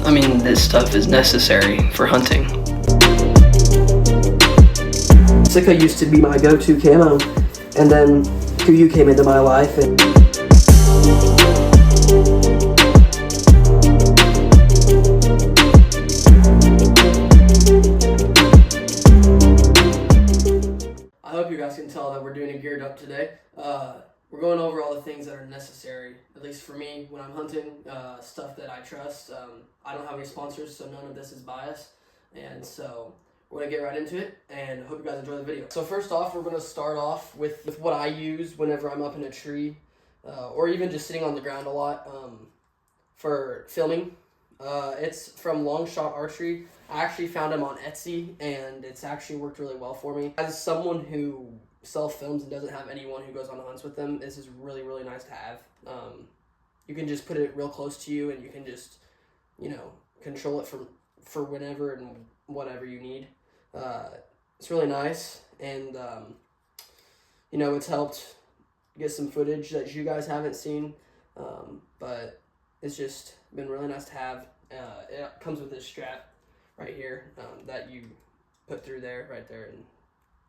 I mean, this stuff is necessary for hunting. Sika used to be my go-to camo, and then Kuiu came into my life. I hope you guys can tell that we're doing a geared up today. We're going over all the things that are necessary, at least for me, when I'm hunting, stuff that I trust. I don't have any sponsors, so none of this is biased. And so we're going to get right into it, and hope you guys enjoy the video. So first off, we're going to start off with what I use whenever I'm up in a tree, or even just sitting on the ground a lot for filming. It's from Long Shot Archery. I actually found them on Etsy, and it's actually worked really well for me. As someone who self-films and doesn't have anyone who goes on hunts with them, this is really, really nice to have. You can just put it real close to you, and you can just, control it for whenever and whatever you need. It's really nice, and, it's helped get some footage that you guys haven't seen, but it's just been really nice to have. It comes with this strap right here that you put through there, right there, and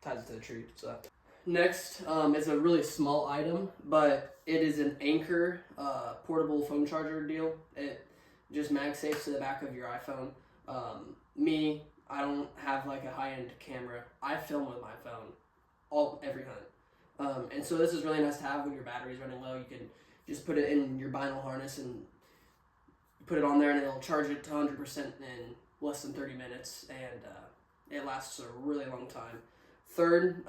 ties it to the tree. So next is a really small item, but it is an Anchor portable phone charger deal. It just MagSafes to the back of your iPhone. I don't have like a high-end camera. I film with my phone every hunt. And so this is really nice to have when your battery's running low. You can just put it in your vinyl harness and put it on there, and it'll charge it to 100% in less than 30 minutes, and it lasts a really long time. Third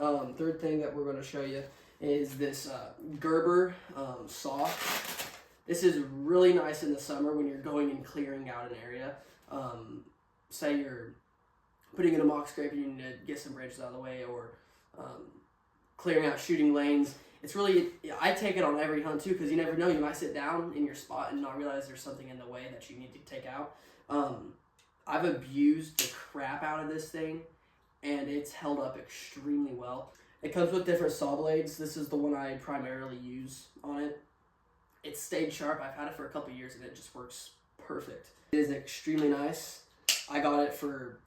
thing that we're going to show you is this Gerber saw. This is really nice in the summer when you're going and clearing out an area. Say you're putting in a mock scrape and you need to get some branches out of the way, or clearing out shooting lanes. I take it on every hunt too, because you never know, you might sit down in your spot and not realize there's something in the way that you need to take out. I've abused the crap out of this thing, and it's held up extremely well. It comes with different saw blades. This is the one I primarily use on it. It's stayed sharp. I've had it for a couple years, and it just works perfect. It is extremely nice. I got it for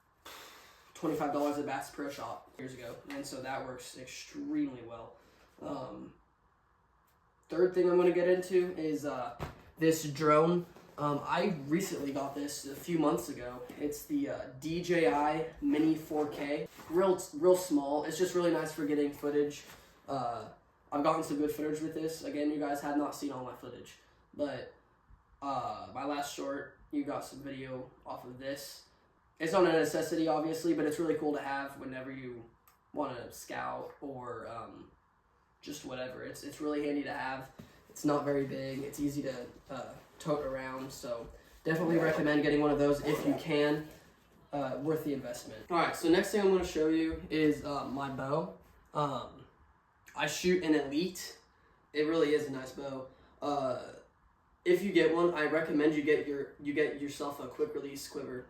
$25 at Bass Pro Shop years ago, and so that works extremely well. Third thing I'm going to get into is this drone. I recently got this a few months ago. It's the DJI Mini 4K. Real small. It's just really nice for getting footage. I've gotten some good footage with this. Again, you guys have not seen all my footage, but my last short, you got some video off of this. It's not a necessity, obviously, but it's really cool to have whenever you want to scout or just whatever. It's really handy to have. It's not very big. It's easy to tote around, so definitely recommend getting one of those if you can. Worth the investment. Alright, so next thing I'm going to show you is my bow. I shoot an Elite. It really is a nice bow. If you get one, I recommend you get yourself a quick release quiver.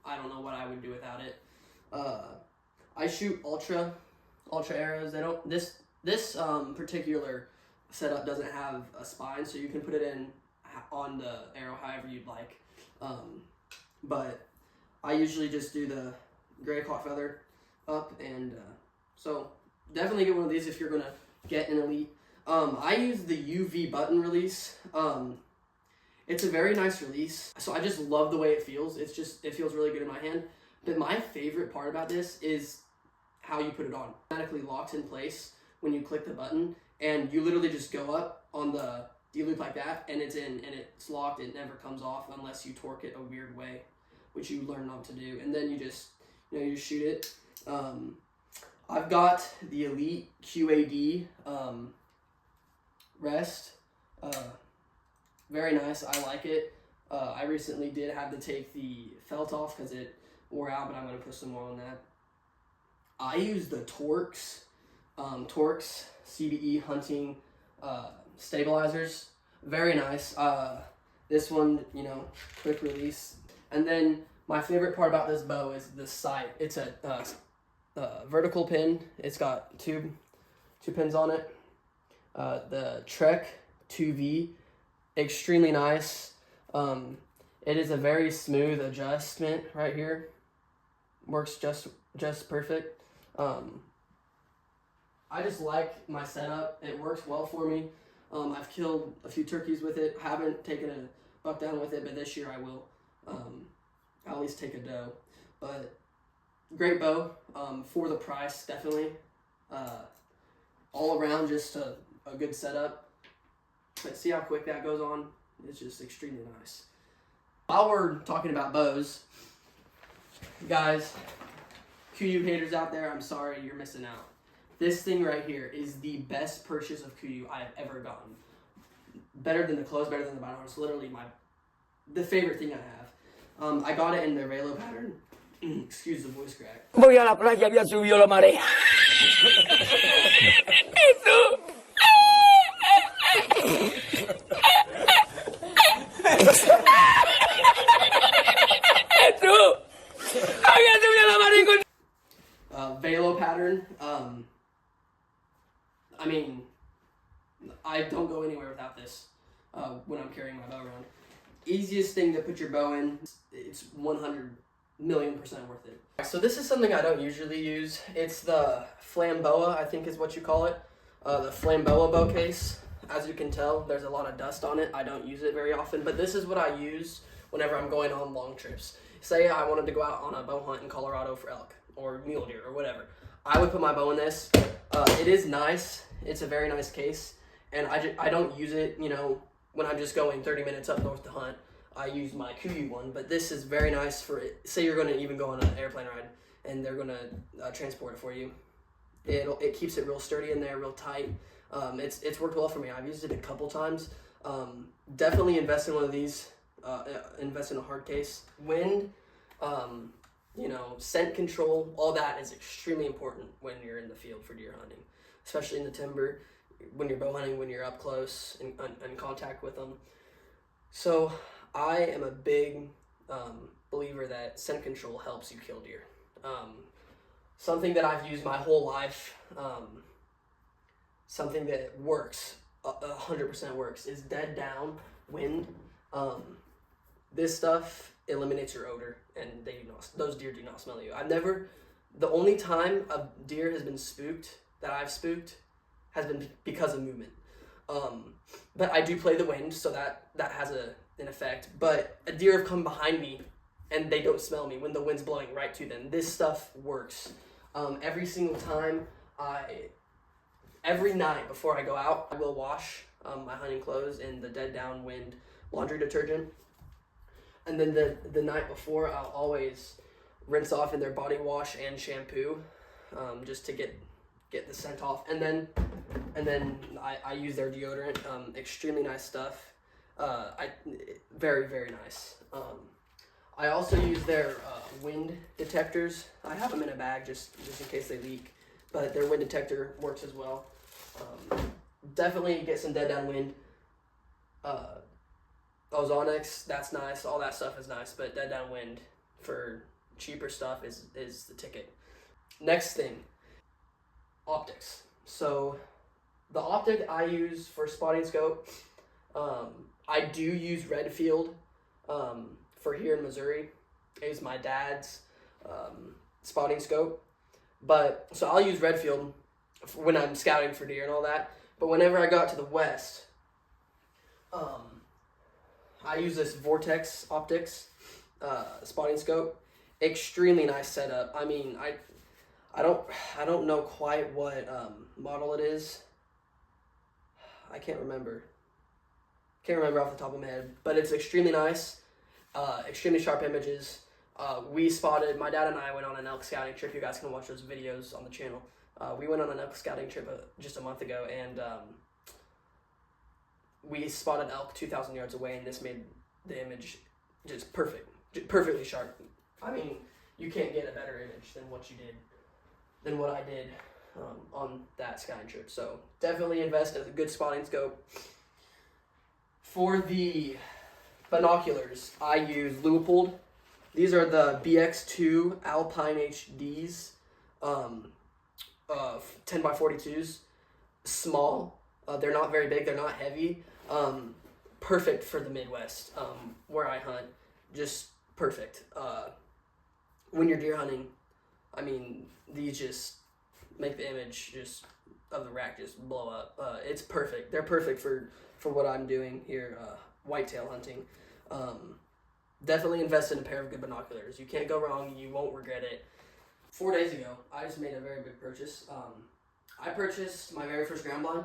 I don't know what I would do without it. I shoot ultra arrows. This particular setup doesn't have a spine, so you can put it on the arrow however you'd like. But I usually just do the gray caught feather up, and so definitely get one of these if you're gonna get an Elite. I use the UV button release. It's a very nice release, so I just love the way it feels. It feels really good in my hand. But my favorite part about this is how you put it on. Automatically locks in place when you click the button, and you literally just go up on the D-loop like that, and it's in, and it's locked. It never comes off unless you torque it a weird way, which you learn not to do. And then you just shoot it. I've got the Elite QAD rest. Very nice. I like it. I recently did have to take the felt off because it wore out, but I'm going to put some more on that. I use the Torx CBE hunting stabilizers. Very nice. This one, quick release. And then my favorite part about this bow is the sight. It's a vertical pin. It's got two pins on it. The Trek 2V, extremely nice. It is a very smooth adjustment right here. Works just perfect. I just like my setup. It works well for me. I've killed a few turkeys with it. Haven't taken a buck down with it, but this year I will. I'll at least take a doe. But great bow for the price, definitely. All around, just a good setup. But see how quick that goes on? It's just extremely nice. While we're talking about bows, guys, Kuiu haters out there, I'm sorry, you're missing out. This thing right here is the best purchase of Kuiu I have ever gotten. Better than the clothes, better than the binoculars. It's literally the favorite thing I have. I got it in their velo pattern. Excuse the voice crack. Voy a la playa, había subido la marea. Velo pattern. I mean, I don't go anywhere without this when I'm carrying my bow around. Easiest thing to put your bow in. It's 100 million% worth it. So this is something I don't usually use. It's the Flamboa, I think is what you call it. The Flamboa bow case. As you can tell, there's a lot of dust on it. I don't use it very often, but this is what I use whenever I'm going on long trips. Say I wanted to go out on a bow hunt in Colorado for elk or mule deer or whatever. I would put my bow in this. It is nice. It's a very nice case, and I don't use it, you know, when I'm just going 30 minutes up north to hunt. I use my Kuiu one, but this is very nice for it. Say you're going to even go on an airplane ride, and they're going to transport it for you. It keeps it real sturdy in there, real tight. It's worked well for me. I've used it a couple times. Definitely invest in one of these. Invest in a hard case. Wind, you know, scent control, all that is extremely important when you're in the field for deer hunting, especially in the timber, when you're bow hunting, when you're up close and in contact with them. So I am a big believer that scent control helps you kill deer. Something that I've used my whole life, something that works, 100% works, is dead down wind. This stuff eliminates your odor, and those deer do not smell you. The only time a deer has been spooked, that I've spooked, has been because of movement. But I do play the wind, so that has an effect. But a deer have come behind me, and they don't smell me when the wind's blowing right to them. This stuff works. Every single time, every night before I go out, I will wash my hunting clothes in the dead down wind laundry detergent. And then the night before, I'll always rinse off in their body wash and shampoo, just to get the scent off. And then I use their deodorant. Extremely nice stuff. Very, very nice. I also use their wind detectors. I have them in a bag just in case they leak, but their wind detector works as well. Definitely get some dead down wind. Ozonics, that's nice. All that stuff is nice, but dead down wind for cheaper stuff is the ticket. Next thing, optics. So the optic I use for spotting scope, I do use Redfield for here in Missouri. It is my dad's spotting scope. But so I'll use Redfield when I'm scouting for deer and all that. But whenever I got to the west, I use this Vortex Optics spotting scope. Extremely nice setup. I mean, I don't know quite what model it is. I can't remember. Off the top of my head, but it's extremely nice. Extremely sharp images. My dad and I went on an elk scouting trip. You guys can watch those videos on the channel. We went on an elk scouting trip just a month ago, and we spotted elk 2,000 yards away, and this made the image just perfect, perfectly sharp. I mean, you can't get a better image than what I did on that scouting trip. So definitely invest in a good spotting scope. For the binoculars, I use Leupold. These are the BX2 Alpine HDs, 10x42s, small. They're not very big, they're not heavy. Perfect for the Midwest, where I hunt. just perfect. When you're deer hunting, I mean, these just make the image just of the rack just blow up. It's perfect. They're perfect for what I'm doing here, whitetail hunting. Definitely invest in a pair of good binoculars. You can't go wrong. You won't regret it. 4 days ago, I just made a very big purchase. I purchased my very first ground blind.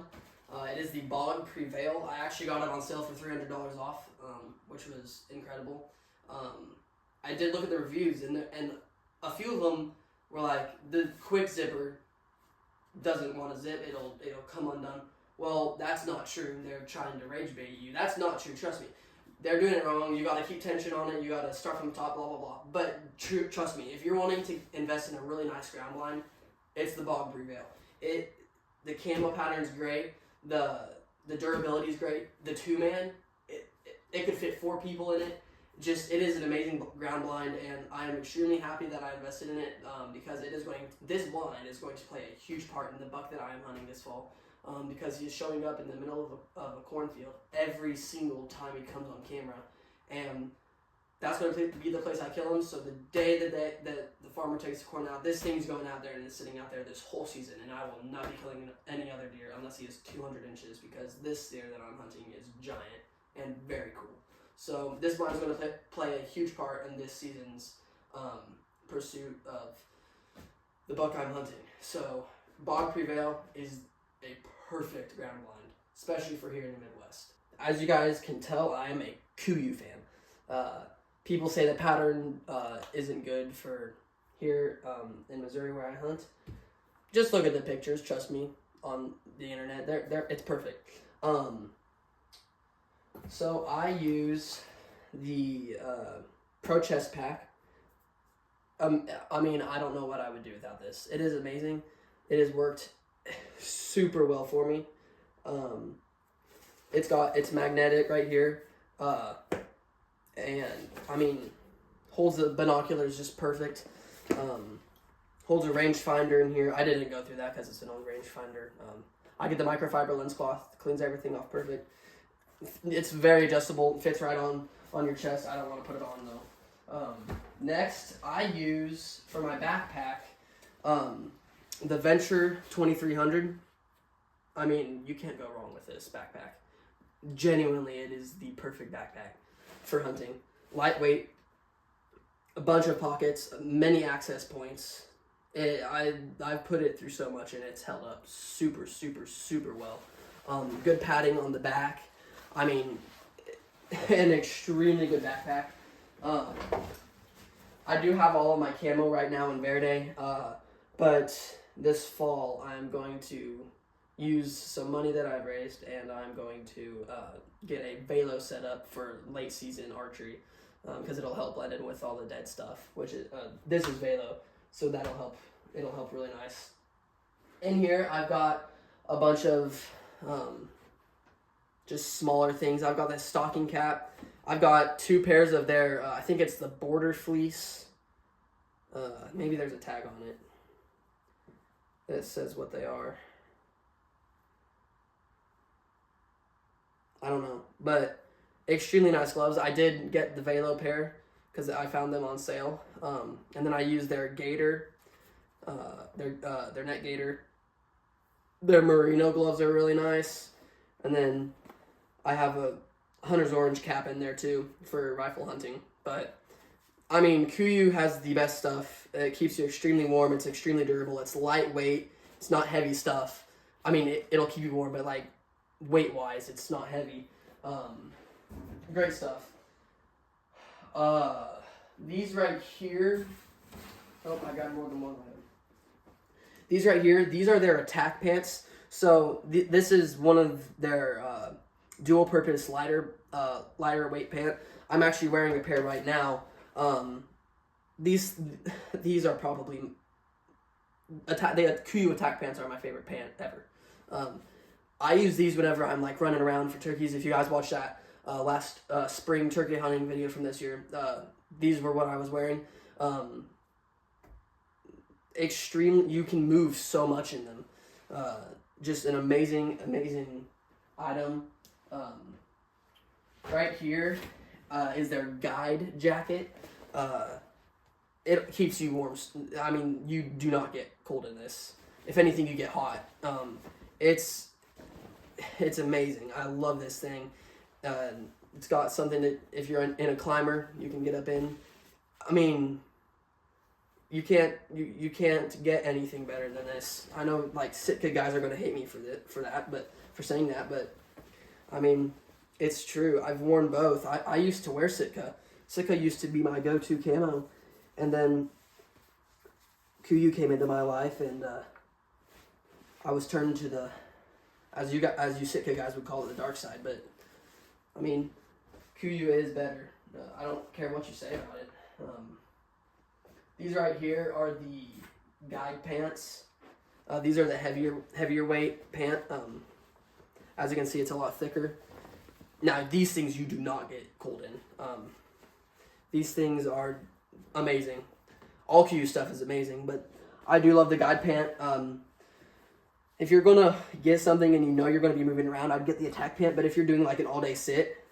It is the Bog Prevail. I actually got it on sale for $300 off, which was incredible. I did look at the reviews, and a few of them were like, the quick zipper doesn't want to zip, it'll come undone. Well, that's not true. They're trying to rage bait you. That's not true, trust me. They're doing it wrong. You got to keep tension on it. You got to start from the top, blah, blah, blah. But trust me, if you're wanting to invest in a really nice ground blind, it's the Bog Prevail. The camo pattern's great. The durability is great. The 2-man, it could fit 4 people in it. It is an amazing ground blind, and I am extremely happy that I invested in it because this blind is going to play a huge part in the buck that I am hunting this fall. Because he's showing up in the middle of a cornfield every single time he comes on camera, and that's going to be the place I kill him. So the day that the farmer takes the corn out, this thing's going out there and it's sitting out there this whole season, and I will not be killing any other deer unless he is 200 inches, because this deer that I'm hunting is giant and very cool. So this blind is going to play a huge part in this season's pursuit of the buck I'm hunting. So Bog Prevail is a perfect ground blind, especially for here in the Midwest. As you guys can tell, I am a Kuiu fan. People say the pattern isn't good for here in Missouri where I hunt. Just look at the pictures, trust me, on the internet. It's perfect. So I use the Pro Chest Pack. I mean, I don't know what I would do without this. It is amazing. It has worked super well for me. It's magnetic right here, and I mean, holds the binoculars just perfect. Holds a rangefinder in here. I didn't go through that because it's an old rangefinder. I get the microfiber lens cloth, cleans everything off perfect. It's very adjustable, fits right on your chest. I don't want to put it on though. Next, I use for my backpack the Venture 2300. I mean, you can't go wrong with this backpack. Genuinely, it is the perfect backpack for hunting. Lightweight, a bunch of pockets, many access points. I've put it through so much, and it's held up super, super, super well. Good padding on the back. I mean, an extremely good backpack. I do have all of my camo right now in Verde, but this fall I'm going to use some money that I've raised, and I'm going to get a velo set up for late season archery, because it'll help blend in with all the dead stuff, which is this is velo, so that'll help. It'll help really nice. In here I've got a bunch of just smaller things. I've got this stocking cap. I've got 2 pairs of their I think it's the border fleece. Maybe there's a tag on it that says what they are. I don't know, but extremely nice gloves. I did get the Velo pair because I found them on sale, and then I used their gator, their net gator. Their merino gloves are really nice, and then I have a hunter's orange cap in there too for rifle hunting. But I mean, Kuiu has the best stuff. It keeps you extremely warm. It's extremely durable. It's lightweight. It's not heavy stuff. I mean, it'll keep you warm, but like weight-wise, it's not heavy. Great stuff. These right here. Oh, I got more than one item. These right here, these are their attack pants. So this is one of their dual-purpose lighter weight pant. I'm actually wearing a pair right now. These are probably Kuiu attack pants are my favorite pant ever. I use these whenever I'm like running around for turkeys. If you guys watched that last spring turkey hunting video from this year, these were what I was wearing. You can move so much in them. Just an amazing item. Right here is their guide jacket. It keeps you warm. I mean, you do not get cold in this. If anything, you get hot. It's amazing. I love this thing. It's got something that if you're in a climber, you can get up in. I mean, you can't get anything better than this. I know like Sitka guys are gonna hate me for saying that, but I mean, it's true. I've worn both. I used to wear Sitka. Sitka used to be my go-to camo, and then Kuiu came into my life, and I was turned to the, as you Sitka guys would call it, the dark side. But I mean, Kuiu is better. I don't care what you say about it. These right here are the guide pants. These are the heavier weight pant. As you can see, it's a lot thicker. Now, these things you do not get cold in. These things are amazing. All Kuiu stuff is amazing, but I do love the guide pant. If you're going to get something and you know you're going to be moving around, I'd get the attack pant, but if you're doing like an all-day sit,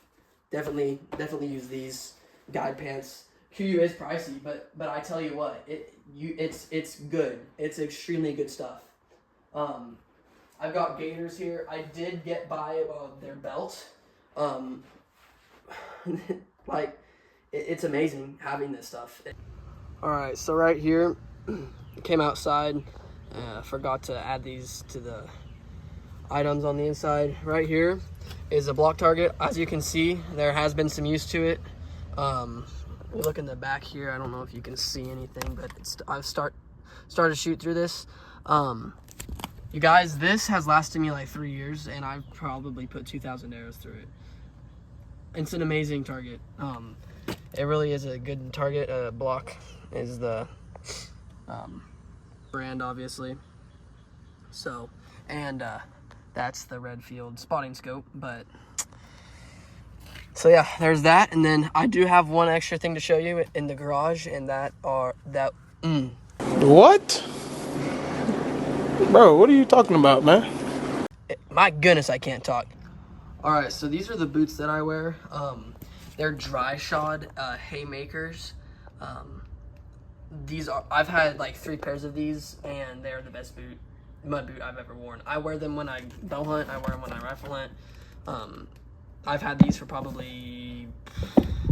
definitely use these guide pants. Kuiu is pricey, but I tell you what, it's good. It's extremely good stuff. I've got gaiters here. I did get by their belt. Like, it's amazing having this stuff. Alright, so right here, came outside. Forgot to add these to the items on the inside. Right here is a block target. As you can see, there has been some use to it. You look in the back here. I don't know if you can see anything, but I've started to shoot through this. You guys, this has lasted me like 3 years, and I've probably put 2,000 arrows through it. It's an amazing target. It really is a good target. Block is the brand, obviously. So, and that's the Redfield spotting scope. But so yeah, there's that. And then I do have one extra thing to show you in the garage, and What? Bro, what are you talking about, man? My goodness, I can't talk. All right, so these are the boots that I wear. They're dry shod haymakers. I've had like 3 pairs of these, and they're the best mud boot I've ever worn. I wear them when I bow hunt. I wear them when I rifle hunt. I've had these for probably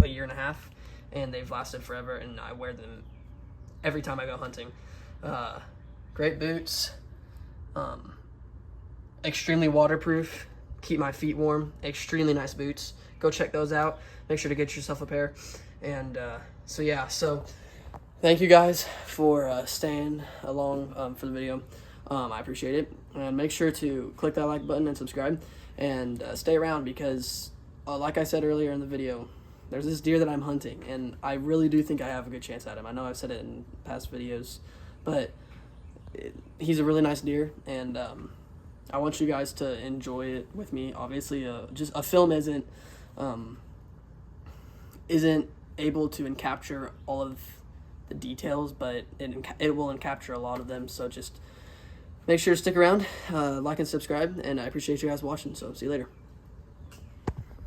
a year and a half, and they've lasted forever, and I wear them every time I go hunting. Great boots. Extremely waterproof, keep my feet warm. Extremely nice boots. Go check those out. Make sure to get yourself a pair. And so yeah, so thank you guys for staying along for the video. I appreciate it, and make sure to click that like button and subscribe, and stay around, because like I said earlier in the video, there's this deer that I'm hunting, and I really do think I have a good chance at him. I know I've said it in past videos, but he's a really nice deer, and I want you guys to enjoy it with me. Obviously, just a film isn't able to capture all of the details, but it will capture a lot of them. So just make sure to stick around, like and subscribe, and I appreciate you guys watching. So see you later.